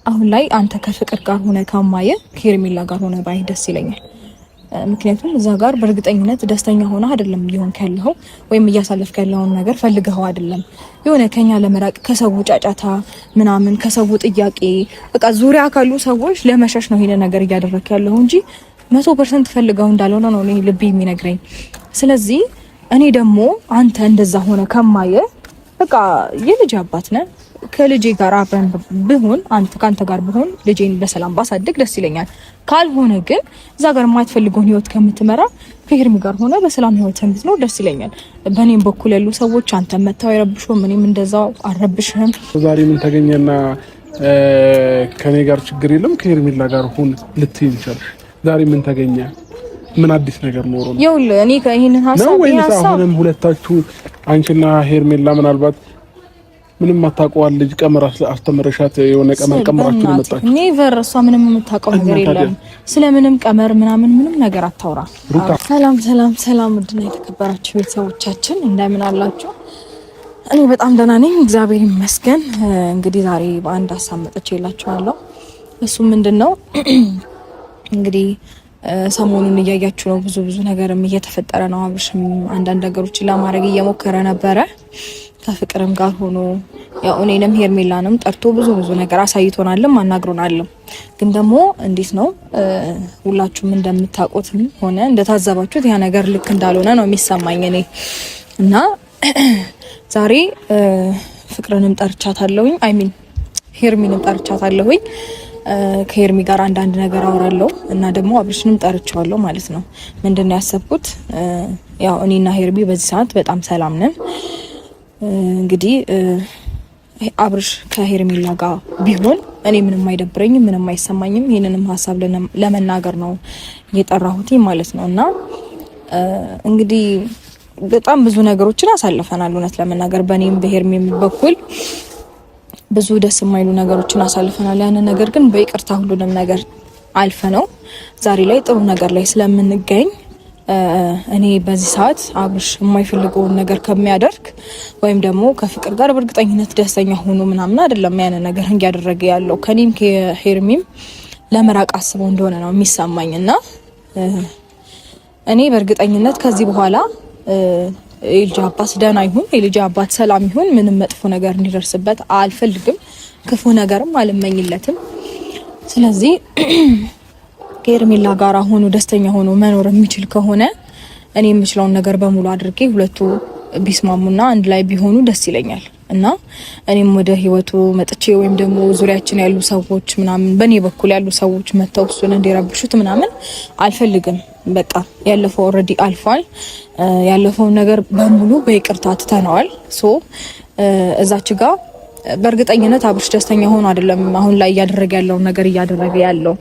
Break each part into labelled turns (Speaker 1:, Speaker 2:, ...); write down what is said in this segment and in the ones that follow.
Speaker 1: አሁን ላይ አንተ ከፍቅር ጋር ሆነ ከማየ ከሄርሜላ ጋር ሆነ ባይ ደስ ይለኛል። ምክንያቱም እዛ ጋር በእርግጠኝነት ደስተኛ ሆነ አይደለም ሊሆን ያለው ወይም እያሳለፍክ ያለውን ነገር ፈልገው አይደለም የሆነ ከኛ ለመራቅ ከሰው ጫጫታ ምናምን ከሰው ጥያቄ በቃ ዙሪያ ካሉ ሰዎች ለመሸሽ ነው ይሄን ነገር እያደረክ ያለው እንጂ 100% ፈልገው እንዳልሆነ ነው እኔ ልብ የሚነግረኝ። ስለዚህ እኔ ደግሞ አንተ እንደዛ ሆነ ከማየ በቃ የልጅ አባት ነህ ከልጄ ጋር አብረን ብሆን ካንተ ጋር ብሆን ልጄን በሰላም ባሳድግ ደስ ይለኛል። ካልሆነ ግን እዛ ጋር የማትፈልገውን ህይወት ከምትመራ ከሄርሚ ጋር ሆነ በሰላም ህይወትን ብትኖር ደስ ይለኛል። በእኔም በኩል ያሉ ሰዎች አንተ መታው ይረብሹ ምንም እንደዛው አረብሽህም።
Speaker 2: ዛሬ ምን ተገኘና ከኔ ጋር ችግር የለም ከሄርሚላ ጋር ሁን ልትይ ይችላል። ዛሬ ምን ተገኘ? ምን አዲስ ነገር ኖሮ ነው?
Speaker 1: ይኸውልህ እኔ ከይሄንን ሐሳብ
Speaker 2: አሁንም ሁለታችሁ አንቺና ሄርሜላ ምናልባት ምንም ማታውቀዋል ልጅ ቀመር አስተምረሻት የሆነ ቀመር ቀመራችሁ መጣችሁ።
Speaker 1: ኔቨር እሷ ምንም የምታውቀው ነገር የለም። ስለምንም ቀመር ምናምን ምንም ነገር አታውራ። ሰላም ሰላም ሰላም፣ ውድና የተከበራችሁ ቤተሰቦቻችን እንደምን አላችሁ? እኔ በጣም ደህና ነኝ፣ እግዚአብሔር ይመስገን። እንግዲህ ዛሬ በአንድ ሀሳብ መጥቼላችኋለሁ። እሱ ምንድነው እንግዲህ ሰሞኑን እያያችሁ ነው፣ ብዙ ነገርም እየተፈጠረ ነው። አብርሽም አንዳንድ ነገሮችን ለማድረግ እየሞከረ ነበረ ከፍቅርም ጋር ሆኖ ያው እኔንም ሄርሜላንም ጠርቶ ብዙ ነገር አሳይቶናልም አናግሮናልም። ግን ደግሞ እንዴት ነው ሁላችሁም እንደምታውቁትም ሆነ እንደታዘባችሁት ያ ነገር ልክ እንዳልሆነ ነው የሚሰማኝ እኔ እና ዛሬ ፍቅርንም ጠርቻታለሁኝ ሄርሚንም ጠርቻታለሁኝ። ከሄርሚ ጋር አንዳንድ ነገር አወራለሁ እና ደግሞ አብርሽንም ጠርቻለሁ ማለት ነው። ምንድነው ያሰብኩት ያው እኔና ሄርሚ በዚህ ሰዓት በጣም ሰላም ነን። እንግዲህ አብርሽ ከሄርሜላ ጋር ቢሆን እኔ ምንም አይደብረኝም፣ ምንም አይሰማኝም። ይሄንንም ሀሳብ ለመናገር ነው የጠራሁት ማለት ነው። እና እንግዲህ በጣም ብዙ ነገሮችን አሳልፈናል። እውነት ለመናገር በእኔም በሄርሜም በኩል ብዙ ደስ የማይሉ ነገሮችን አሳልፈናል። ያንን ነገር ግን በይቅርታ ሁሉንም ነገር አልፈ ነው ዛሬ ላይ ጥሩ ነገር ላይ ስለምንገኝ እኔ በዚህ ሰዓት አብርሽ የማይፈልገውን ነገር ከሚያደርግ ወይም ደግሞ ከፍቅር ጋር በእርግጠኝነት ደስተኛ ሆኖ ምናምን አይደለም ያን ነገር እንዲያደርግ ያለው ከኔም ከሄርሚም ለመራቅ አስበው እንደሆነ ነው የሚሰማኝ። እና እኔ በእርግጠኝነት ከዚህ በኋላ የልጅ አባት ደህና ይሁን የልጅ አባት ሰላም ይሁን ምንም መጥፎ ነገር እንዲደርስበት አልፈልግም፣ ክፉ ነገርም አልመኝለትም። ስለዚህ ከሄርሜላ ጋር ሆኖ ደስተኛ ሆኖ መኖር የሚችል ከሆነ እኔ የምችለውን ነገር በሙሉ አድርጌ ሁለቱ ቢስማሙና አንድ ላይ ቢሆኑ ደስ ይለኛል። እና እኔም ወደ ህይወቱ መጥቼ ወይም ደግሞ ዙሪያችን ያሉ ሰዎች ምናምን በኔ በኩል ያሉ ሰዎች መተው እሱን እንዲረብሹት ምናምን አልፈልግም። በቃ ያለፈው ኦልሬዲ አልፏል። ያለፈውን ነገር በሙሉ በይቅርታ ትተነዋል። እዛች ጋር በእርግጠኝነት አብርሽ ደስተኛ ሆኖ አይደለም አሁን ላይ እያደረገ ያለውን ነገር እያደረገ ያለው።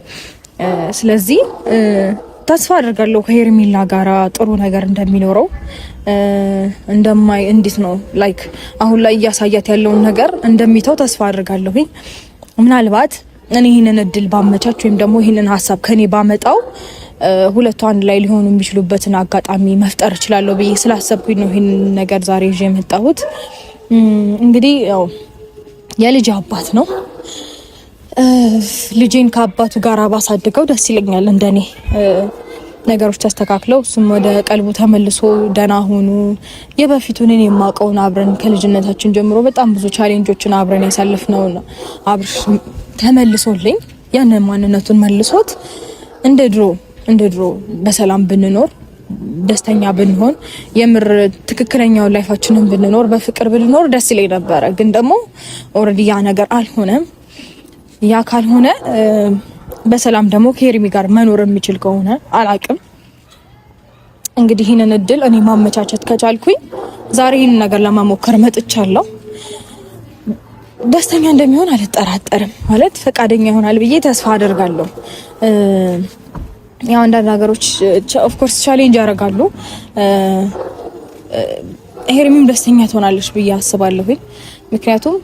Speaker 1: ስለዚህ ተስፋ አድርጋለሁ ከሄርሜላ ጋራ ጥሩ ነገር እንደሚኖረው እንዴት ነው ላይክ አሁን ላይ እያሳያት ያለውን ነገር እንደሚተው ተስፋ አድርጋለሁ። ምናልባት እኔ ይሄንን እድል ባመቻች ወይም ደግሞ ይሄንን ሀሳብ ከኔ ባመጣው ሁለቱ አንድ ላይ ሊሆኑ የሚችሉበትን አጋጣሚ መፍጠር እችላለሁ ብዬ ስላሰብኩኝ ነው ይሄንን ነገር ዛሬ ይዤ የመጣሁት። እንግዲህ ያው የልጅ አባት ነው። ልጄን ከአባቱ ጋር ባሳድገው ደስ ይለኛል። እንደኔ ነገሮች ተስተካክለው እሱም ወደ ቀልቡ ተመልሶ ደህና ሆኑ የበፊቱን እኔ የማውቀውን አብረን ከልጅነታችን ጀምሮ በጣም ብዙ ቻሌንጆችን አብረን ያሳለፍነው አብርሽ ተመልሶልኝ ያንን ማንነቱን መልሶት እንደ ድሮ በሰላም ብንኖር ደስተኛ ብንሆን የምር ትክክለኛውን ላይፋችንን ብንኖር በፍቅር ብንኖር ደስ ይለኝ ነበረ። ግን ደግሞ ኦልሬዲ ያ ነገር አልሆነም። ያ ካልሆነ በሰላም ደግሞ ከሄርሚ ጋር መኖር የሚችል ከሆነ አላቅም። እንግዲህ ይህንን እድል እኔ ማመቻቸት ከቻልኩኝ ዛሬ ይህንን ነገር ለማሞከር መጥቻለሁ። ደስተኛ እንደሚሆን አልጠራጠርም። ማለት ፈቃደኛ ይሆናል ብዬ ተስፋ አደርጋለሁ። ያው አንዳንድ ነገሮች ኦፍ ኮርስ ቻሌንጅ ያደርጋሉ። ሄርሚም ደስተኛ ትሆናለች ብዬ አስባለሁ። ምክንያቱም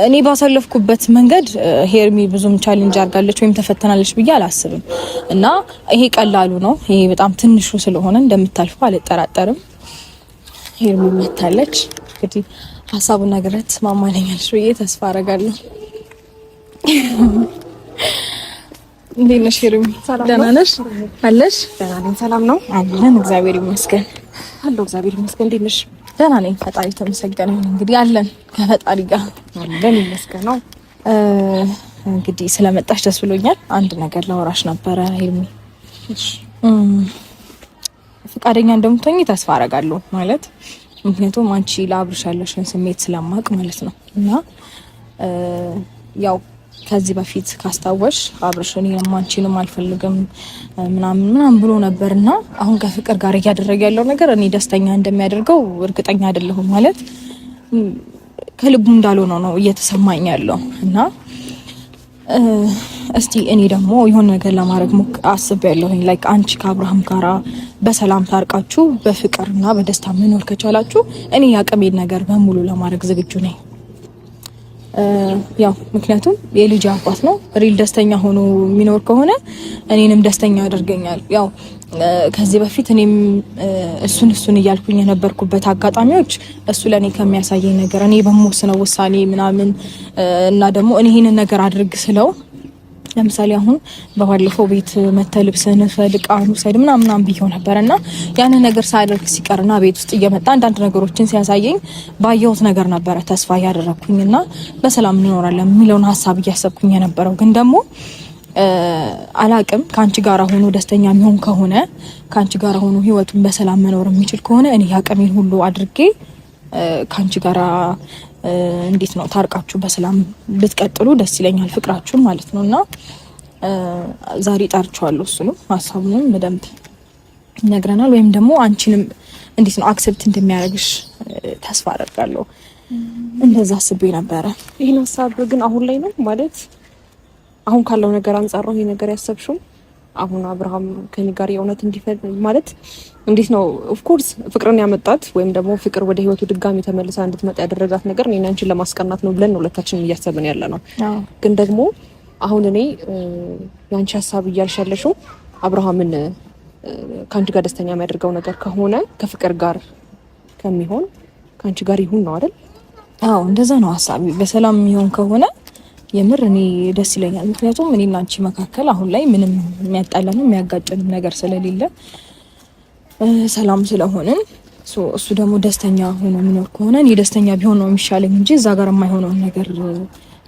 Speaker 1: እኔ ባሳለፍኩበት መንገድ ሄርሚ ብዙም ቻሌንጅ አድርጋለች ወይም ተፈተናለች ብዬ አላስብም። እና ይሄ ቀላሉ ነው፣ ይሄ በጣም ትንሹ ስለሆነ እንደምታልፈው አልጠራጠርም። ሄርሚ መታለች። እንግዲህ ሀሳቡን ነገረት ማማለኛለች ብዬ ተስፋ አደርጋለሁ። እንዴት ነሽ ሄርሚ? ደህና ነሽ? አለሽ?
Speaker 3: ደህና ነኝ። ሰላም ነው
Speaker 1: አለን። እግዚአብሔር ይመስገን።
Speaker 3: አለው እግዚአብሔር ይመስገን። እንዴት ነሽ?
Speaker 1: ደህና ነኝ። ፈጣሪ ተመሰገነ። እንግዲህ አለን ከፈጣሪ ጋር
Speaker 3: አለን ይመስገን ነው።
Speaker 1: እንግዲህ ስለመጣሽ ደስ ብሎኛል። አንድ ነገር ላወራሽ ነበረ ሄርሚ። ፈቃደኛ እንደምትሆኚ ተስፋ አደርጋለሁ ማለት ምክንያቱም አንቺ ለአብርሽ ያለሽን ስሜት ስለማቅ ማለት ነው። እና ያው ከዚህ በፊት ካስታወሽ አብርሽ እኔንም አንቺንም አልፈልግም ምናምን ብሎ ነበርና አሁን ከፍቅር ጋር እያደረገ ያለው ነገር እኔ ደስተኛ እንደሚያደርገው እርግጠኛ አይደለሁም። ማለት ከልቡ እንዳልሆነ ነው እየተሰማኝ ያለው እና እስቲ እኔ ደግሞ የሆነ ነገር ለማድረግ አስቤያለሁኝ። ላይክ አንቺ ከአብርሃም ጋራ በሰላም ታርቃችሁ በፍቅርና በደስታ መኖር ከቻላችሁ እኔ ያቅሜን ነገር በሙሉ ለማድረግ ዝግጁ ነኝ። ያው ምክንያቱም የልጅ አባት ነው። ሪል ደስተኛ ሆኖ የሚኖር ከሆነ እኔንም ደስተኛ ያደርገኛል። ያው ከዚህ በፊት እኔም እሱን እያልኩኝ የነበርኩበት አጋጣሚዎች እሱ ለኔ ከሚያሳየኝ ነገር እኔ በመወስነው ውሳኔ ምናምን እና ደግሞ እኔ ይሄንን ነገር አድርግ ስለው ለምሳሌ አሁን በባለፈው ቤት መተ ልብስን ፈልቃኑ ሰድ ምናምን ብየው ነበርና ያንን ነገር ሳይደርግ ሲቀርና ቤት ውስጥ እየመጣ አንዳንድ ነገሮችን ሲያሳየኝ ባየሁት ነገር ነበረ ተስፋ ያደረኩኝና በሰላም እንኖራለን የሚለውን ሀሳብ እያሰብኩኝ የነበረው ግን ደግሞ አላቅም ካንቺ ጋር ሆኖ ደስተኛ የሚሆን ከሆነ ካንቺ ጋር ሆኖ ህይወቱን በሰላም መኖር የሚችል ከሆነ እኔ ያቅሜን ሁሉ አድርጌ ካንቺ ጋር እንዴት ነው ታርቃችሁ በሰላም ብትቀጥሉ ደስ ይለኛል፣ ፍቅራችሁን ማለት ነውና ዛሬ ጠርቻለሁ። እሱንም ሀሳቡንም በደንብ ይነግረናል ወይም ደግሞ አንቺንም እንዴት ነው አክሰፕት እንደሚያደርግሽ ተስፋ አደርጋለሁ። እንደዛ አስቤ ነበረ።
Speaker 3: ይሄን ሀሳብ ግን አሁን ላይ ነው ማለት አሁን ካለው ነገር አንፃር ነው ይሄ ነገር ያሰብሽው? አሁን አብርሃም ከኔ ጋር የእውነት እንዲፈል ማለት እንዴት ነው? ኦፍ ኮርስ ፍቅርን ያመጣት ወይም ደግሞ ፍቅር ወደ ህይወቱ ድጋሚ ተመልሳ እንድትመጣ ያደረጋት ነገር እኔና አንቺን ለማስቀናት ነው ብለን ሁለታችንን እያሰብን ያለ ነው። ግን ደግሞ አሁን እኔ ያንቺ ሀሳብ እያልሻለሽው አብርሃምን ካንቺ ጋር ደስተኛ የሚያደርገው ነገር ከሆነ ከፍቅር ጋር ከሚሆን ካንቺ ጋር ይሁን ነው አይደል?
Speaker 1: አዎ እንደዛ ነው ሀሳቢ። በሰላም የሚሆን ከሆነ የምር እኔ ደስ ይለኛል። ምክንያቱም እኔና አንቺ መካከል አሁን ላይ ምንም የሚያጣላንም የሚያጋጨንም ነገር ስለሌለ ሰላም ስለሆነን እሱ ደግሞ ደስተኛ ሆኖ የሚኖር ከሆነ እኔ ደስተኛ ቢሆን ነው የሚሻለኝ እንጂ እዛ ጋር የማይሆነውን ነገር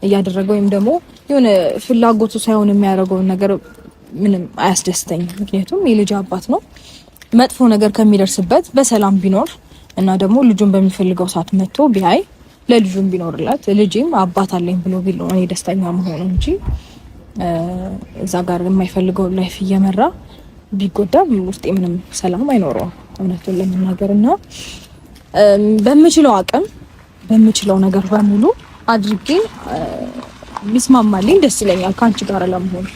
Speaker 1: እያደረገ ወይም ደግሞ የሆነ ፍላጎቱ ሳይሆን የሚያደርገውን ነገር ምንም አያስደስተኝም። ምክንያቱም የልጅ አባት ነው። መጥፎ ነገር ከሚደርስበት በሰላም ቢኖር እና ደግሞ ልጁን በሚፈልገው ሰዓት መጥቶ ቢያይ ለልጁም ቢኖርላት ልጅም አባት አለኝ ብሎ ቢል ነው እኔ ደስተኛ መሆኑ እንጂ እዛ ጋር የማይፈልገው ላይፍ እየመራ ቢጎዳ ውስጤ ምንም ሰላም አይኖረውም እውነቱን ለመናገርና በምችለው አቅም በምችለው ነገር በሙሉ አድርጌ ቢስማማልኝ ደስ ይለኛል ካንቺ ጋር ለመሆን።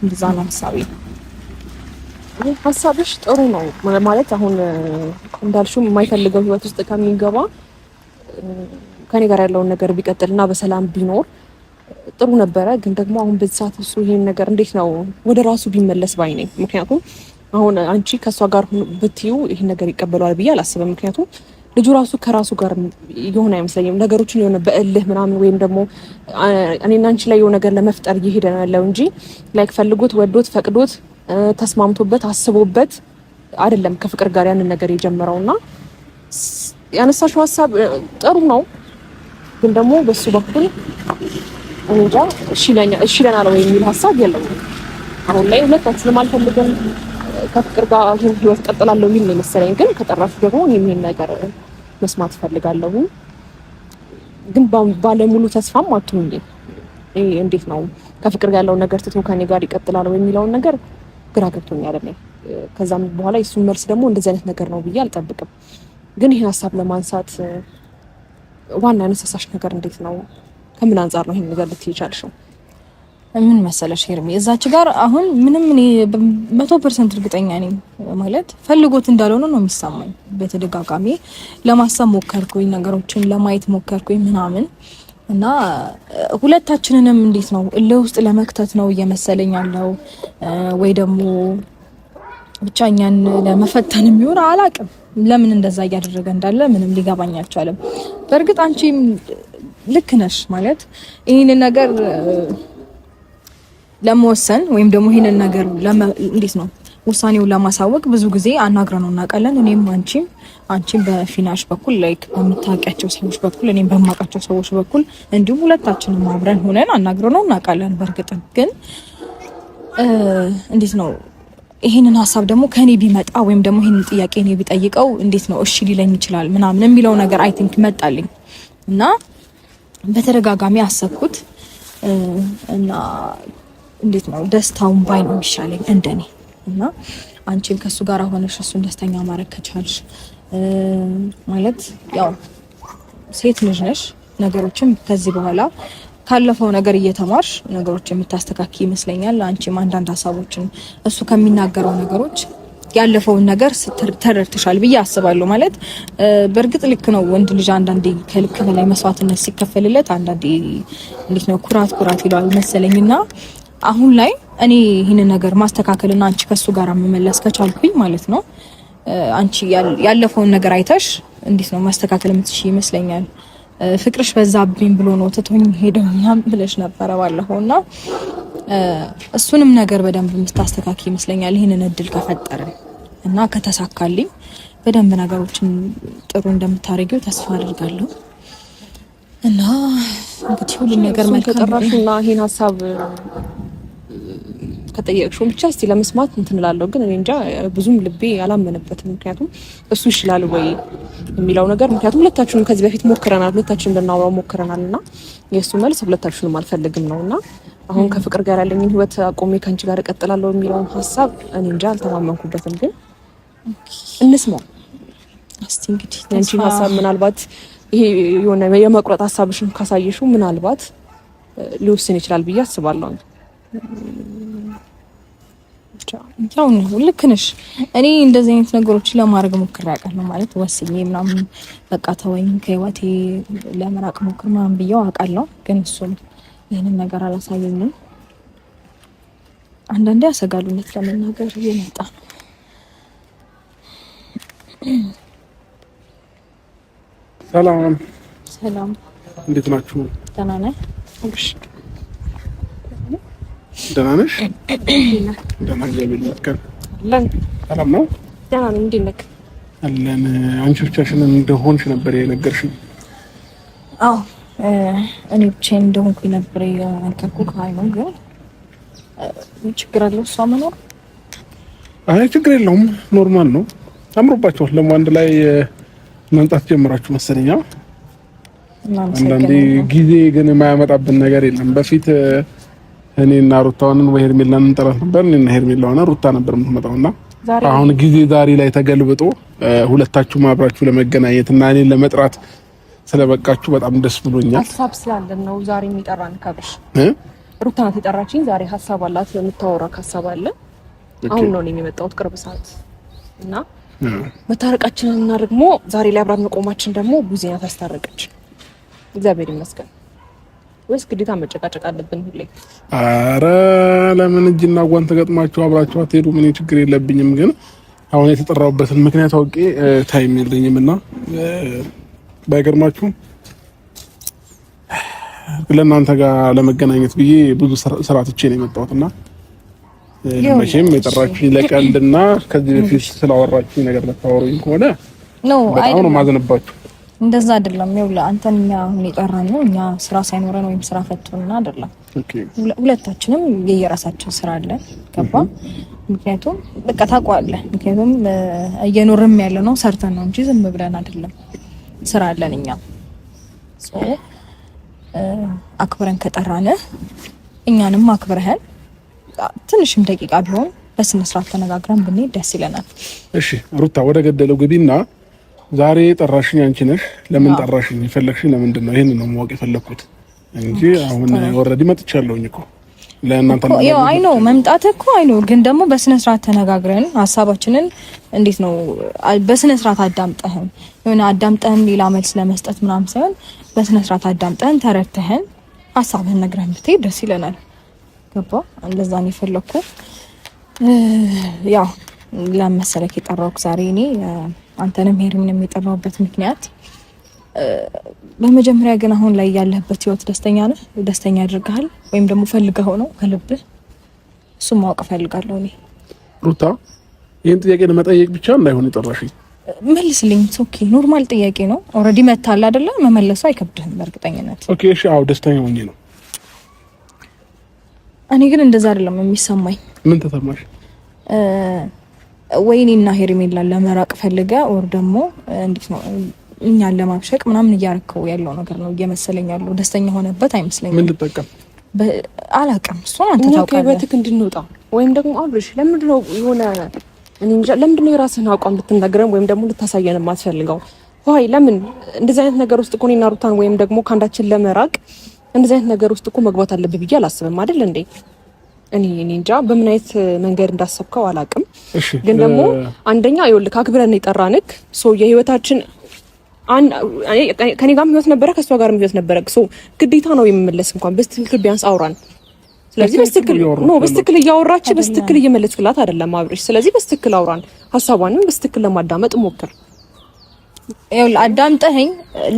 Speaker 1: እንደዛ ነው ሀሳቤ።
Speaker 3: ሀሳብሽ ጥሩ ነው ማለት አሁን እንዳልሽው የማይፈልገው ህይወት ውስጥ ከሚገባ ከኔ ጋር ያለውን ነገር ቢቀጥልና በሰላም ቢኖር ጥሩ ነበረ። ግን ደግሞ አሁን በዚህ ሰዓት እሱ ይሄን ነገር እንዴት ነው ወደ ራሱ ቢመለስ ባይ ነኝ። ምክንያቱም አሁን አንቺ ከሷ ጋር ብትዩ ይሄን ነገር ይቀበለዋል ብዬ አላስብም። ምክንያቱም ልጁ ራሱ ከራሱ ጋር የሆነ አይመስለኝም። ነገሮችን የሆነ በእልህ ምናምን ወይም ደግሞ እኔና አንቺ ላይ የሆነ ነገር ለመፍጠር እየሄደ ነው ያለው እንጂ ላይክ ፈልጎት ወዶት ፈቅዶት ተስማምቶበት አስቦበት አይደለም ከፍቅር ጋር ያንን ነገር የጀመረውና ያነሳሽው ሀሳብ ጥሩ ነው። ግን ደግሞ በሱ በኩል እንጃ እሺ ለና ነው የሚል ሀሳብ የለውም። አሁን ላይ ሁለታችንም አልፈልግም ከፍቅር ጋር ህይወት ቀጥላለሁ የሚል ነው መሰለኝ። ግን ከጠራሽ ደግሞ የሚል ነገር መስማት ፈልጋለሁ። ግን ባለሙሉ ተስፋም አትሁን። እንዴት ነው ከፍቅር ጋር ያለው ነገር ትቶ ከኔ ጋር ይቀጥላል ወይ የሚለውን ነገር ግራ ገብቶኛል እኔ። ከዛም በኋላ የሱን መልስ ደግሞ እንደዚህ አይነት ነገር ነው ብዬ አልጠብቅም። ግን ይሄን ሀሳብ ለማንሳት ዋና ያነሳሳሽ ነገር እንዴት ነው? ከምን አንፃር ነው ይሄን ነገር ልትይቻልሽው?
Speaker 1: ምን መሰለሽ ሄርሚ እዛች ጋር አሁን ምንም እኔ 100% እርግጠኛ ነኝ ማለት ፈልጎት እንዳልሆነ ነው የሚሰማኝ። በተደጋጋሚ ለማሰብ ሞከርኩኝ፣ ነገሮችን ለማየት ሞከርኩኝ ምናምን እና ሁለታችንንም እንዴት ነው እልህ ውስጥ ለመክተት ነው እየመሰለኝ ያለው ወይ ደግሞ ብቻኛን ለመፈተን የሚሆን አላቅም። ለምን እንደዛ እያደረገ እንዳለ ምንም ሊገባኝ አልቻለም። በእርግጥ አንቺም ልክ ነሽ ማለት ይሄንን ነገር ለመወሰን ወይም ደግሞ ይሄንን ነገር እንዴት ነው ውሳኔውን ለማሳወቅ ብዙ ጊዜ አናግረነው እናውቃለን። እኔም አንቺም በፊናሽ በኩል ላይክ በምታውቂያቸው ሰዎች በኩል እኔም በማውቃቸው ሰዎች በኩል እንዲሁም ሁለታችንም አብረን ሆነን አናግረነው እናውቃለን። በእርግጥ ግን እንዴት ነው ይሄንን ሀሳብ ደግሞ ከኔ ቢመጣ ወይም ደግሞ ይሄንን ጥያቄ እኔ ቢጠይቀው እንዴት ነው እሺ ሊለኝ ይችላል ምናምን የሚለው ነገር አይ ቲንክ መጣልኝ እና በተደጋጋሚ አሰብኩት እና እንዴት ነው ደስታውን ባይ ነው የሚሻለኝ እንደኔ እና አንቺም ከሱ ጋር ሆነሽ እሱን ደስተኛ ማድረግ ከቻልሽ ማለት ያው ሴት ልጅ ነሽ ነገሮችን ከዚህ በኋላ ካለፈው ነገር እየተማርሽ ነገሮችን የምታስተካኪ ይመስለኛል። አንቺም አንዳንድ ሀሳቦችን እሱ ከሚናገረው ነገሮች ያለፈውን ነገር ተረድተሻል ብዬ አስባለሁ። ማለት በእርግጥ ልክ ነው ወንድ ልጅ አንዳንዴ ከልክ በላይ መስዋዕትነት ሲከፈልለት አንዳንዴ እንዴት ነው ኩራት ይላል መሰለኝና አሁን ላይ እኔ ይሄንን ነገር ማስተካከልና አንቺ ከሱ ጋር መመለስ ከቻልኩኝ ማለት ነው አንቺ ያለፈውን ነገር አይተሽ እንዴት ነው ማስተካከል የምትችይ ይመስለኛል። ፍቅርሽ በዛብኝ ብሎ ነው ትቶኝ ሄደው ምናምን ብለሽ ነበረ ባለፈውና እሱንም ነገር በደንብ የምታስተካኪ ይመስለኛል። ይሄንን እድል ከፈጠረ እና ከተሳካልኝ በደንብ ነገሮችን ጥሩ እንደምታረጊው ተስፋ አድርጋለሁ። እና እንግዲህ ሁሉ ነገር
Speaker 3: ከጠራሽና ይሄን ሀሳብ ከጠየቅሽው ብቻ እስቲ ለመስማት እንትን እላለሁ። ግን እኔ እንጃ ብዙም ልቤ አላመነበትም። ምክንያቱም እሱ ይችላል ወይ የሚለው ነገር ምክንያቱም ሁለታችንም ከዚህ በፊት ሞክረናል፣ ሁለታችንም እንድናወራው ሞክረናልና የእሱ መልስ ሁለታችንም አልፈልግም ነውና አሁን ከፍቅር ጋር ያለኝን ህይወት አቆሜ ከአንቺ ጋር እቀጥላለሁ የሚለውን ሀሳብ እኔ እንጃ አልተማመንኩበትም። ግን እንስማው እስቲ እንግዲህ አንቺ ሀሳብ ምናልባት ይሄ የሆነ የመቁረጥ ሀሳብሽን ካሳየሽው ምናልባት ሊወስን ይችላል ብዬ አስባለሁ።
Speaker 1: ያው ነው ልክ ነሽ። እኔ እንደዚህ አይነት ነገሮችን ለማድረግ ሞክሬ አውቃለሁ ማለት ወስኜ ምናምን በቃ ተወኝ ከህይወቴ ለመራቅ ሞክር ምናምን ብዬው አውቃለሁ። ግን እሱም ይሄንን ነገር አላሳየኝም። አንዳንዴ ያሰጋሉነት ለመናገር እየመጣ ነው። ሰላም
Speaker 2: እንዴት ናችሁ?
Speaker 1: ደህና ነኝ።
Speaker 2: ደህና ነሽ? ደህና እግዚአብሔር ይመስገን። ሰላም ነው?
Speaker 3: ደህና ነኝ። እንዴት ነህ?
Speaker 2: አለን። አንቺ ብቻሽን እንደሆንሽ ነበር የነገርሽኝ።
Speaker 1: አዎ እኔ ብቻዬን እንደሆንኩኝ ነበር የነገርኩህ። አይኖር ግን ችግር አለው እሷ መኖር?
Speaker 2: አይ ችግር የለውም፣ ኖርማል ነው። አምሮባችኋል። ደግሞ አንድ ላይ መምጣት ጀምራችሁ መሰለኝ። አንዳንዴ ጊዜ ግን የማያመጣብን ነገር የለም። በፊት እኔና ሩታዋንን ወይ ሄርሜላን እንጠራት ነበር። እኔና ሄርሜላ ሆነ ሩታ ነበር የምትመጣውና አሁን ጊዜ ዛሬ ላይ ተገልብጦ ሁለታችሁ አብራችሁ ለመገናኘት እና እኔን ለመጥራት ስለበቃችሁ በጣም ደስ ብሎኛል።
Speaker 3: ሀሳብ ስላለን ነው ዛሬ የሚጠራን። ካብሽ ሩታ ናት የጠራችኝ። ዛሬ ሀሳብ አላት፣ የምታወራ ሀሳብ አለ። አሁን ነው የመጣሁት ቅርብ ሰዓት እና መታረቃችንን እና ደግሞ ዛሬ ላይ አብራን መቆማችን ደግሞ ብዙ ናት አስታረቀች። እግዚአብሔር ይመስገን። ወይስ ግዴታ መጨቃጨቅ አለብን ሁሌ?
Speaker 2: አረ ለምን እጅና ጓንት ተገጥማችሁ አብራችሁ አትሄዱ? ምን ችግር የለብኝም። ግን አሁን የተጠራሁበትን ምክንያት አውቄ ታይም የለኝምና ባይገርማችሁ ለእናንተ ጋር ለመገናኘት ብዬ ብዙ ስራ ትቼ ነው የመጣሁትና መቼም የጠራችሁኝ ለቀልድና ከዚህ በፊት ስላወራችሁኝ ነገር ለታወሩኝ ከሆነ በጣም ነው ማዘንባችሁ።
Speaker 1: እንደዛ አይደለም። ይኸውልህ አንተን እኛ አሁን የጠራን ነው እኛ ስራ ሳይኖረን ወይም ስራ ፈቶና አይደለም። ሁለታችንም የየራሳችን ስራ አለን። ገባ? ምክንያቱም በቃ ታውቀዋለህ። ምክንያቱም እየኖርም ያለ ነው ሰርተን ነው እንጂ ዝም ብለን አይደለም። ስራ አለን እኛ። አክብረን ከጠራን እኛንም አክብረህን ትንሽም ደቂቃ ቢሆን በስነ ስርዓት ተነጋግረን ብንሄድ ደስ ይለናል። እሺ
Speaker 2: ሩታ፣ ወደ ገደለው ግቢና ዛሬ ጠራሽኝ አንቺ ነሽ። ለምን ጠራሽኝ? የፈለግሽኝ ለምንድን ነው? ይሄን ነው ማወቅ የፈለኩት እንጂ አሁን ኦልሬዲ መጥቻለሁኝ እኮ ለእናንተ ነው። ያው አይ ነው መምጣት እኮ አይ ነው፣ ግን ደግሞ በስነ ስርዓት ተነጋግረን ሀሳባችንን እንዴት ነው በስነ ስርዓት አዳምጠህን የሆነ አዳምጠህን ሌላ መልስ ለመስጠት ምናምን ሳይሆን በስነ ስርዓት አዳምጠህን ተረድተህን ሀሳብህን ነግረህን ብትሄድ ደስ ይለናል። ገባ? እንደዛ ነው የፈለኩ። ያው ለመሰለክ የጠራሁት ዛሬ እኔ አንተንም ሄርሚንም የጠራሁበት ምክንያት
Speaker 1: በመጀመሪያ ግን አሁን ላይ ያለህበት ህይወት ደስተኛ ነህ? ደስተኛ ያደርግሃል ወይም ደግሞ ፈልገኸው ነው ከልብህ? እሱም ማወቅ ፈልጋለሁ እኔ።
Speaker 2: ሩታ ይሄን ጥያቄ ለመጠየቅ ብቻ እንዳይሆን የጠራሽኝ
Speaker 1: መልስልኝ። ኦኬ ኖርማል ጥያቄ ነው። ኦሬዲ መታል አይደለ? መመለሱ አይከብድህም በእርግጠኝነት።
Speaker 2: ኦኬ እሺ፣ አዎ ደስተኛ ሆኜ ነው።
Speaker 1: እኔ ግን እንደዛ አይደለም የሚሰማኝ።
Speaker 2: ምን ተሰማሽ?
Speaker 1: ወይኔና ሄርሜላን ለመራቅ ፈልገ ኦር ደግሞ እንዴት ነው እኛን ለማብሸቅ ምናምን እያረከው ያለው ነገር ነው እየመሰለኝ ያለው። ደስተኛ ሆነበት አይመስለኝም።
Speaker 2: ምን ልጠቀም
Speaker 1: አላውቅም። እሱን አንተ ታውቃለህ።
Speaker 3: በትክ እንድንወጣ ወይም ደግሞ አብርሽ ለምንድን ነው የሆነ እኔ እንጃ ለምንድን ነው የራስህን አቋም ልትናገረን ወይም ደግሞ ልታሳየን የማትፈልገው? ወይ ለምን እንደዚህ አይነት ነገር ውስጥ እኮ እኔና ሩታን ወይም ደግሞ ካንዳችን ለመራቅ እንደዚህ አይነት ነገር ውስጥ እኮ መግባት አለብህ ብዬ አላስብም አይደል እንዴ? እኔ እንጃ በምን አይነት መንገድ እንዳሰብከው አላውቅም። ግን ደግሞ አንደኛ ይኸውልህ አክብረን የጠራንክ ሶ የህይወታችን ከኔ ጋርም ህይወት ነበረ ከሷ ጋርም ህይወት ነበረ። ሶ ግዴታ ነው የምመለስ እንኳን በስትክክል ቢያንስ አውራን። ስለዚህ በስትክክል እያወራች በስትክክል እየመለስክላት አይደለም አብርሽ። ስለዚህ በስትክክል አውራን፣ ሀሳቧንም በስትክክል ለማዳመጥ ሞክር።
Speaker 1: ይኸውልህ አዳምጠኸኝ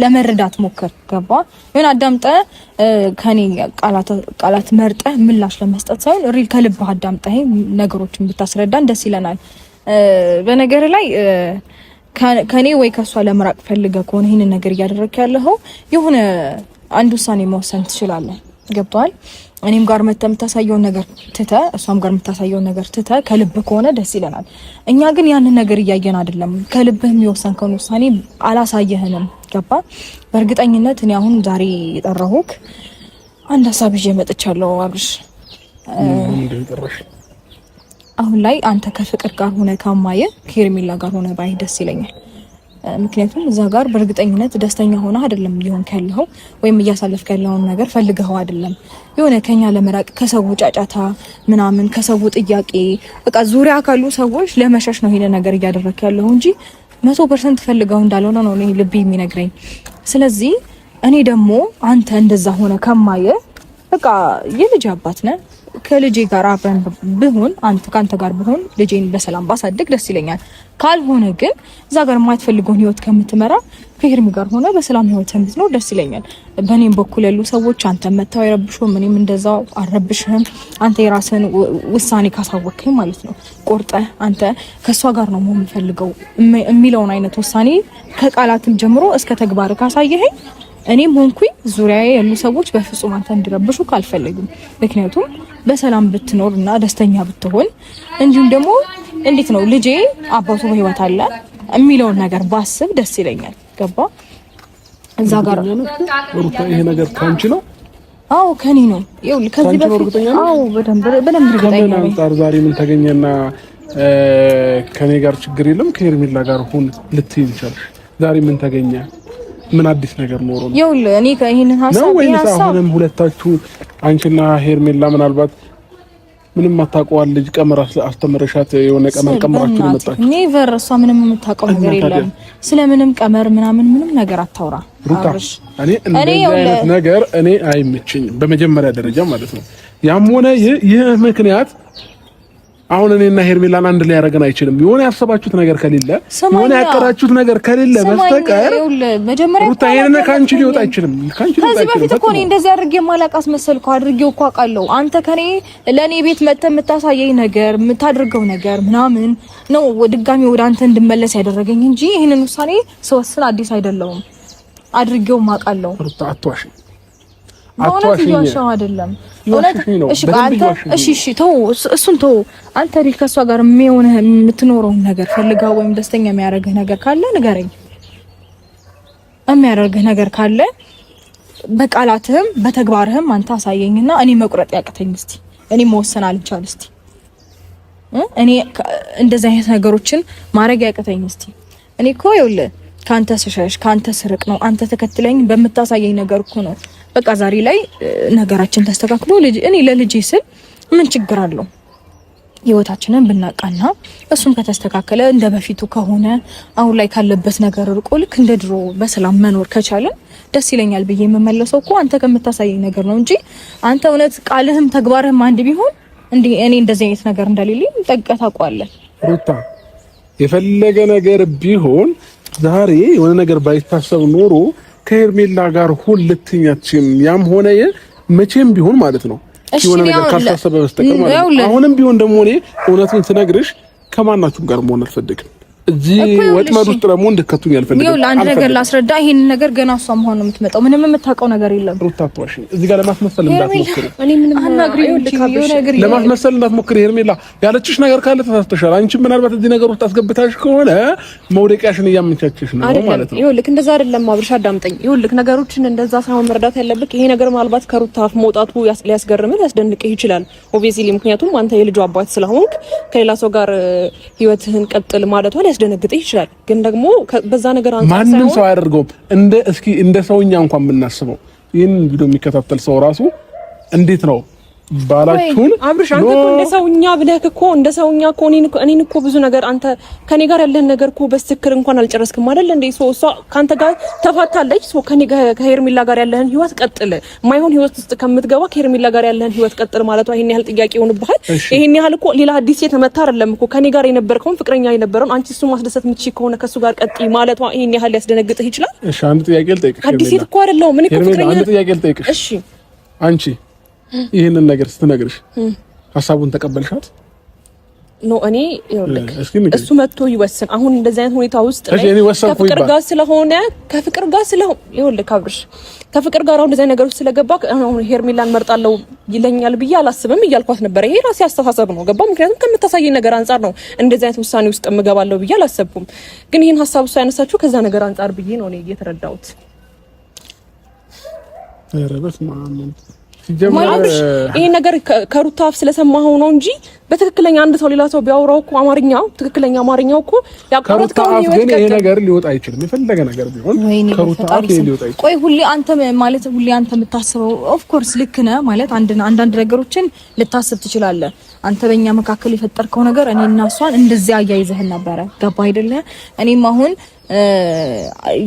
Speaker 1: ለመረዳት ሞክር። ገባ? ይሁን አዳምጠህ ከኔ ቃላት መርጠህ ምላሽ ለመስጠት ሳይሆን ሪል ከልብህ አዳምጠኸኝ ነገሮችን ብታስረዳን ደስ ይለናል። በነገር ላይ ከኔ ወይ ከሷ ለመራቅ ፈልገህ ከሆነ ይሄንን ነገር እያደረክ ያለኸው የሆነ አንድ ውሳኔ መወሰን ትችላለህ። ገብቶሃል? እኔም ጋር የምታሳየውን ነገር ትተህ እሷም ጋር የምታሳየውን ነገር ትተህ ከልብህ ከሆነ ደስ ይለናል። እኛ ግን ያንን ነገር እያየን አይደለም። ከልብህ የሚወሰንከውን ውሳኔ አላሳየህንም። ገባ? በእርግጠኝነት እኔ አሁን ዛሬ የጠራሁህ አንድ ሀሳብ ይዤ መጥቻለሁ አብርሽ። አሁን ላይ አንተ ከፍቅር ጋር ሆነ ከማየ ከሄርሜላ ጋር ሆነ ባይ ደስ ይለኛል። ምክንያቱም እዛ ጋር በእርግጠኝነት ደስተኛ ሆነ አይደለም እየሆንክ ያለኸው ወይም እያሳለፍክ ያለውን ነገር ፈልገኸው አይደለም። የሆነ ከኛ ለመራቅ ከሰው ጫጫታ ምናምን ከሰው ጥያቄ በቃ ዙሪያ ካሉ ሰዎች ለመሸሽ ነው ይሄ ነገር እያደረክ ያለኸው እንጂ 100% ፈልገው እንዳልሆነ ነው እኔ ልቤ የሚነግረኝ። ስለዚህ እኔ ደግሞ አንተ እንደዛ ሆነ ከማየ በቃ የልጅ አባት ነህ ከልጄ ጋር አብረን ብሆን ካንተ ጋር ብሆን ልጄን በሰላም ባሳድግ ደስ ይለኛል። ካልሆነ ግን እዛ ጋር የማትፈልገውን ህይወት ከምትመራ ከሄርሚ ጋር ሆነ በሰላም ህይወት እንድትኖር ደስ ይለኛል። በእኔም በኩል ያሉ ሰዎች አንተ መታው አይረብሹም፣ እኔም እንደዛው አልረብሽህም። አንተ የራስህን ውሳኔ ካሳወቅኝ ማለት ነው ቆርጠህ አንተ ከሷ ጋር ነው መሆን የምፈልገው የሚለውን አይነት ውሳኔ ከቃላትም ጀምሮ እስከ ተግባር ካሳየኸኝ እኔም ሆንኩኝ ዙሪያዬ ያሉ ሰዎች በፍጹም አንተ እንዲረብሹ ካልፈልግም። ምክንያቱም በሰላም ብትኖርና ደስተኛ ብትሆን እንዲሁም ደግሞ እንዴት ነው ልጄ አባቱ በህይወት አለ የሚለውን ነገር ባስብ ደስ ይለኛል። ገባ? እዛ ጋር
Speaker 2: ይሄ ነገር ካንቺ ነው?
Speaker 1: አዎ ከኔ ነው። ይኸውልህ ከዚህ በፊት አዎ በደንብ እርግጠኛ ነኝ።
Speaker 2: ዛሬ ምን ተገኘና ከኔ ጋር ችግር የለም ከሄርሜላ ጋር ሁን ልትይ ይችላል። ዛሬ ምን ተገኘ? ምን አዲስ ነገር ኖሮ ነው?
Speaker 1: ይኸውልህ እኔ ከይሄንን ሀሳብ
Speaker 2: አሁንም ሁለታችሁ አንቺና ሄርሜላ ምናልባት ምንም ማታውቀዋል ልጅ ቀመር አስተምረሻት የሆነ ቀመር ቀመራችሁ መጣችሁ?
Speaker 1: ኔቨር። እሷ ምንም የምታውቀው ነገር የለም። ስለምንም ቀመር ምናምን ምንም ነገር አታውራ አብርሽ።
Speaker 2: እኔ እንደዚህ አይነት ነገር እኔ አይመቸኝም በመጀመሪያ ደረጃ ማለት ነው። ያም ሆነ ይህ ምክንያት አሁን እኔና ሄርሜላን አንድ ላይ ያደርገን አይችልም። የሆነ ያሰባችሁት ነገር ከሌለ የሆነ ያቀራችሁት ነገር ከሌለ በስተቀር ሩታ ይሄን ካንቺ ሊወጣ አይችልም።
Speaker 1: ከዚህ በፊት እኮ እኔ እንደዚህ አድርጌ ማላቃስ መሰልኩ አድርጌው እኮ አውቃለሁ። አንተ ከኔ ለኔ ቤት መጥተህ የምታሳየኝ ነገር የምታደርገው ነገር ምናምን ነው ድጋሚ ወደ አንተ እንድመለስ ያደረገኝ እንጂ ይሄንን ውሳኔ ስወስን አዲስ አይደለም። አድርጌው ማውቃለሁ።
Speaker 2: ሩታ አትዋሽ
Speaker 1: አትዋሽኝ አይደለም እሺ ተው እሱን ተው። አንተ ሪል ከሷ ጋር የሚሆንህ የምትኖረው ነገር ፈልጋው ወይም ደስተኛ የሚያደርግህ ነገር ካለ ንገረኝ። የሚያደርግህ ነገር ካለ በቃላትህም በተግባርህም አንተ አሳየኝና እኔ መቁረጥ ያቅተኝ እስቲ እኔ መወሰን አልቻል እስቲ እኔ እንደዚህ አይነት ነገሮችን ማድረግ ያቅተኝ እስቲ እኔ እኮ ይኸውልህ ካንተ ስሸሽ ካንተ ስርቅ ነው አንተ ተከትለኝ በመታሳየኝ ነገር እኮ ነው። በቃ ዛሬ ላይ ነገራችን ተስተካክሎ እኔ ለልጄ ስል ምን ችግር አለው? ህይወታችንን ብናቃና እሱም ከተስተካከለ እንደ በፊቱ ከሆነ አሁን ላይ ካለበት ነገር ርቆ ልክ እንደ ድሮ በሰላም መኖር ከቻለን ደስ ይለኛል ብዬ የምመለሰው እኮ አንተ ከምታሳየኝ ነገር ነው እንጂ አንተ እውነት ቃልህም ተግባርህም አንድ ቢሆን እንዴ እኔ እንደዚህ አይነት ነገር እንደሌለኝ ጠንቀህ ታውቃለህ።
Speaker 2: ሩታ የፈለገ ነገር ቢሆን ዛሬ የሆነ ነገር ባይታሰብ ኖሮ ከሄርሜላ ጋር ሁን ልትኛችም ያም ሆነ መቼም ቢሆን ማለት ነው የሆነ ነገር ካልታሰበ በስተቀር ማለት ነው። አሁንም ቢሆን ደግሞ እኔ እውነቱን ስነግርሽ ከማናችሁም ጋር መሆን አልፈልግም። እዚህ ወጥመድ ውስጥ ደግሞ እንድትከቱኝ አልፈልግም። ይኸውልህ አንድ ነገር ላስረዳ። ይሄን ነገር ገና እሷ መሆን ነው የምትመጣው። ምንም የምታውቀው ነገር የለም። ሩታ አትዋሽ። እዚህ ጋር ለማስመሰል እንዳትሞክሪ።
Speaker 3: እኔ ምንም
Speaker 2: ለማስመሰል እንዳትሞክሪ። ሄርሜላ ያለችሽ ነገር ካለ ተሳስተሻል። አንቺ ምናልባት እዚህ ነገር ውስጥ አስገብታሽ ከሆነ መውደቂያሽን እያመቻቸሽ ነው ማለት ነው።
Speaker 3: ይኸውልህ እንደዛ አይደለም አብርሽ፣ አዳምጠኝ። ይኸውልህ ነገሮችን እንደዛ ሳይሆን መረዳት ያለብህ ይሄ ነገር ምናልባት ከሩታ አፍ መውጣቱ ሊያስገርምህ ሊያስደንቅህ ይችላል። ኦብቪየስሊ ምክንያቱም አንተ የልጁ አባት ስለሆንክ ከሌላ ሰው ጋር ህይወትህን ቀጥል ማለቷ ሊያስደነግጥህ ይችላል። ግን ደግሞ በዛ ነገር አንተ
Speaker 2: ማንም ሰው አያደርገውም። እንደ ሰውኛ እንኳን ብናስበው ይሄን ቪዲዮ የሚከታተል ሰው ራሱ እንዴት ነው ባላችሁን
Speaker 3: አብርሽ አንተ እኮ እንደ ሰውኛ ብለህ እኮ እንደ ሰውኛ እኮ እኔን እኮ ብዙ ነገር አንተ ከኔ ጋር ያለህን ነገር እኮ በስትክክል እንኳን አልጨረስክም አይደል እንዴ? እሷ ካንተ ጋር ተፋታለች። ከኔ ጋር ከሄርሜላ ጋር ያለህን ህይወት ቀጥል። ማይሆን ህይወት ውስጥ ከምትገባ ከሄርሜላ ጋር ያለህን ህይወት ቀጥል ማለቷ ይሄን ያህል ጥያቄ ይሆንብሃል? ይሄን ያህል እኮ ሌላ አዲስ የተመታ አይደለም እኮ ከኔ ጋር የነበርከውን ፍቅረኛ የነበረውን አንቺ እሱ ማስደሰት የምትችይ ከሆነ ከሱ ጋር ቀጥይ ማለቷ ይሄን ያህል ሊያስደነግጥህ ይችላል?
Speaker 2: እሺ አንድ ጥያቄ ልጠይቅሽ።
Speaker 3: አዲስ እኮ አይደለም ምን እኮ ፍቅረኛ
Speaker 2: አንድ ጥያቄ ልጠይቅሽ።
Speaker 3: እሺ
Speaker 2: አንቺ ይሄንን ነገር ስትነግርሽ ሀሳቡን ተቀበልሻት?
Speaker 3: ኖ እኔ እሱ መጥቶ ይወስን። አሁን እንደዚህ አይነት ሁኔታ ውስጥ ከፍቅር ጋር ስለሆነ ይኸውልህ አብርሽ ከፍቅር ጋር አሁን እንደዚህ አይነት ነገር ውስጥ ስለገባ አሁን ሄርሜላን መርጣለሁ ይለኛል ብዬ አላስብም እያልኳት ነበር። ይሄ ራሴ አስተሳሰብ ነው ገባ። ምክንያቱም ከምታሳየኝ ነገር አንፃር ነው እንደዚህ አይነት ውሳኔ ውስጥ እምገባለሁ ብዬ አላሰብኩም። ግን ይሄን ሀሳብ እሱ ያነሳችሁ ከዛ ነገር አንፃር ብዬ ነው እኔ እየተረዳሁት። ይሄ ነገር ከሩታ አፍ ስለሰማኸው ነው እንጂ በትክክለኛ አንድ ሰው ሌላ ሰው ቢያወራው እኮ ትክክለኛ አማርኛው እኮ ያቋረጥከው ነው።
Speaker 2: ይሄ ነገር ሊወጣ አይችልም። የፈለገ ነገር ቢሆን ከሩታ አፍ ሊወጣ አይችልም።
Speaker 1: ቆይ ሁሌ አንተ የምታስበው ኦፍ ኮርስ ልክ ነህ ማለት አንዳንድ ነገሮችን ልታስብ ትችላለህ። አንተ በእኛ መካከል የፈጠርከው ነገር እኔና እሷን እንደዚህ አያይዘህን ነበረ። ገባ አይደለ? እኔም አሁን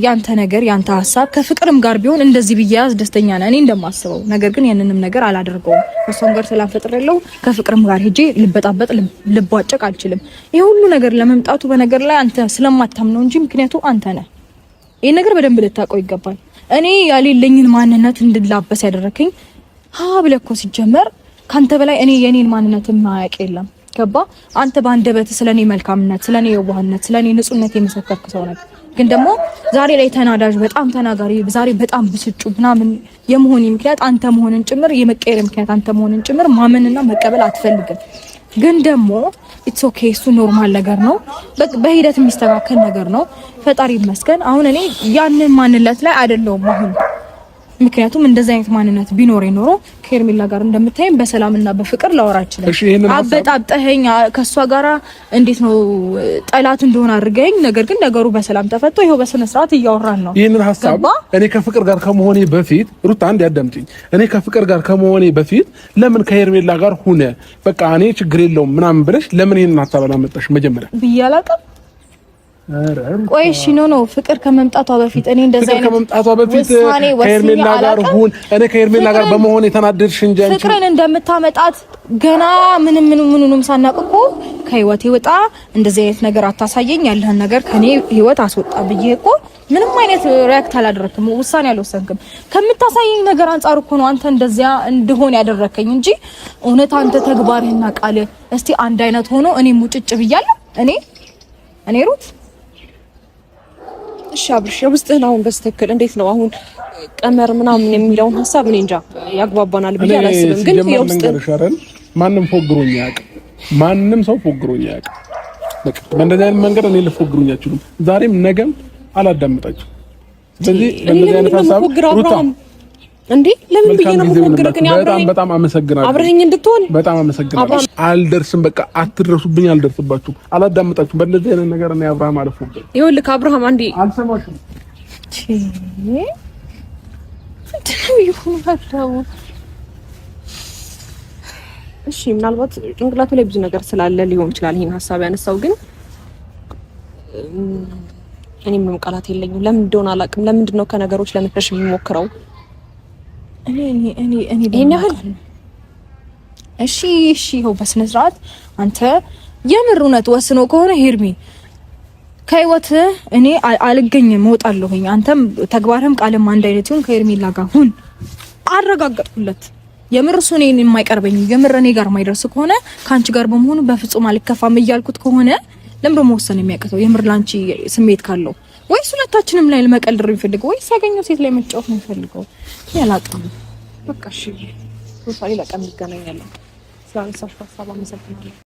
Speaker 1: ያንተ ነገር ያንተ ሐሳብ ከፍቅርም ጋር ቢሆን እንደዚህ ቢያያዝ ደስተኛ ነኝ እኔ እንደማስበው። ነገር ግን ያንንም ነገር አላደርገውም። ከሷም ጋር ሰላም ፈጥሬለው ከፍቅርም ጋር ሄጄ ልበጣበጥ ልቧጨቅ አልችልም። ይሄ ሁሉ ነገር ለመምጣቱ በነገር ላይ አንተ ስለማታምነው እንጂ ምክንያቱ አንተ ነህ። ይሄ ነገር በደንብ ልታውቀው ይገባል። እኔ ያሌለኝን ማንነት እንድላበስ ያደረከኝ ብለህ እኮ ሲጀመር ካንተ በላይ እኔ የኔን ማንነት ማያውቅ የለም። ገባ? አንተ በአንደበት ስለኔ መልካምነት፣ ስለኔ የዋህነት፣ ስለኔ ንጹህነት የመሰከርክ ሰው ነህ። ግን ደግሞ ዛሬ ላይ ተናዳጅ፣ በጣም ተናጋሪ፣ ዛሬ በጣም ብስጩ ምናምን የመሆን ምክንያት አንተ መሆንን ጭምር የመቀየር ምክንያት አንተ መሆንን ጭምር ማመንና መቀበል አትፈልግም። ግን ደግሞ ኢትስ ኦኬ፣ እሱ ኖርማል ነገር ነው፣ በሂደት የሚስተካከል ነገር ነው። ፈጣሪ ይመስገን። አሁን እኔ ያንን ማንነት ላይ አይደለሁም አሁን። ምክንያቱም እንደዚህ አይነት ማንነት ቢኖር ኖሮ ከሄርሜላ ጋር እንደምታየኝ በሰላምና በፍቅር ላወራ እችላለሁ። አበጣብጠኸኝ ከሷ ጋራ እንዴት ነው ጠላት እንደሆነ አድርገኝ። ነገር ግን ነገሩ በሰላም ተፈቶ ይሄው በስነ ስርዓት እያወራን ነው።
Speaker 2: ይሄንን ሐሳብ እኔ ከፍቅር ጋር ከመሆኔ በፊት ሩታ አንድ ያዳምጪኝ። እኔ ከፍቅር ጋር ከመሆኔ በፊት ለምን ከሄርሜላ ጋር ሆነ በቃ እኔ ችግር የለውም ምናምን ብለሽ ለምን ይሄንን ሐሳብ አላመጣሽ መጀመሪያ
Speaker 1: ብዬ አላውቅም። ቆይ እሺ ኖ ፍቅር ከመምጣቱ በፊት እኔ እንደዛ አይነት
Speaker 2: ከመምጣቱ በፊት ከሄርሜላ ጋር ሁን እኔ ከሄርሜላ ጋር በመሆን የተናደድሽ እንጂ አንቺ
Speaker 1: ፍቅርን እንደምታመጣት ገና ምንም ሳናውቅ እኮ ከህይወቴ ወጣ፣ እንደዚህ አይነት ነገር አታሳየኝ፣ ያለህን ነገር ከኔ ህይወት አስወጣ ብዬ እኮ ምንም አይነት ሪአክት አላደረክም፣ ውሳኔ አልወሰንክም። ከምታሳየኝ ነገር አንፃር እኮ ነው አንተ እንደዚያ እንደሆነ ያደረከኝ እንጂ እውነት አንተ ተግባርህና ቃልህ እስቲ አንድ አይነት ሆኖ እኔ ሙጭጭ ብያለሁ። እኔ ሩት
Speaker 3: እሺ አብርሽ የውስጥህን አሁን በስተክል እንዴት ነው አሁን ቀመር ምናምን የሚለውን ሐሳብ እኔ እንጃ ያግባባናል ብዬ አላስብም። ግን
Speaker 2: የውስጥህን ማንም ፎግሮኝ ያውቅ፣ ማንም ሰው ፎግሮኝ ያውቅ። በቃ በእንደዚህ አይነት መንገድ እኔ ልፎግሩኝ አልችልም። ዛሬም ነገም አላዳምጣችሁ። ስለዚህ በእንደዚህ አይነት ሐሳብ ሩታ
Speaker 3: እንዴ ለምን ብዬ ነው የምትወግረው? ግን
Speaker 2: በጣም አመሰግናለሁ።
Speaker 3: አብረኸኝ እንድትሆን
Speaker 2: በጣም አመሰግናለሁ። አልደርስም፣ በቃ አትድረሱብኝ፣ አልደርስባችሁም፣ አላዳምጣችሁም። በእንደዚህ አይነት ነገር እኔ አብርሃም አልፎግም።
Speaker 3: ይኸውልህ አብርሃም አንዴ
Speaker 2: አልሰማሽም።
Speaker 3: እሺ ምናልባት ጭንቅላቱ ላይ ብዙ ነገር ስላለ ሊሆን ይችላል ይሄን ሐሳብ ያነሳው። ግን እኔ ምንም ቃላት የለኝም። ለምን እንደሆነ አላውቅም። ለምንድን ነው ከነገሮች ለመፍረሽ የሚሞክረው? እኔ ያህል
Speaker 1: እሺ ይኸው በስነ ስርዓት አንተ የምር እውነት ወስኖ ከሆነ ሄርሚ ከህይወት እኔ አልገኝም እወጣለሁኝ። አንተም ተግባርህም ቃልም አንድ አይነት ይሁን ከኤርሜላ ጋር ሁን አረጋግጥኩለት። የምር እሱ እኔን የማይቀርበኝ የምር እኔ ጋር የማይደርስ ከሆነ ካንቺ ጋር በመሆኑ በፍጹም አልከፋም እያልኩት ከሆነ ለምን መወሰን የሚያቅተው? የምር ላንቺ ስሜት ካለው ወይስ ሁለታችንም ላይ ለመቀልድ የሚፈልገው ወይስ ያገኘው ሴት ላይ መጫወት ነው የሚፈልገው? ያላቀም በቃ እሺ ሶፋ ላይ ለቀን ይገናኛለን። ስላነሳሽ ሀሳብ አመሰግናለሁ።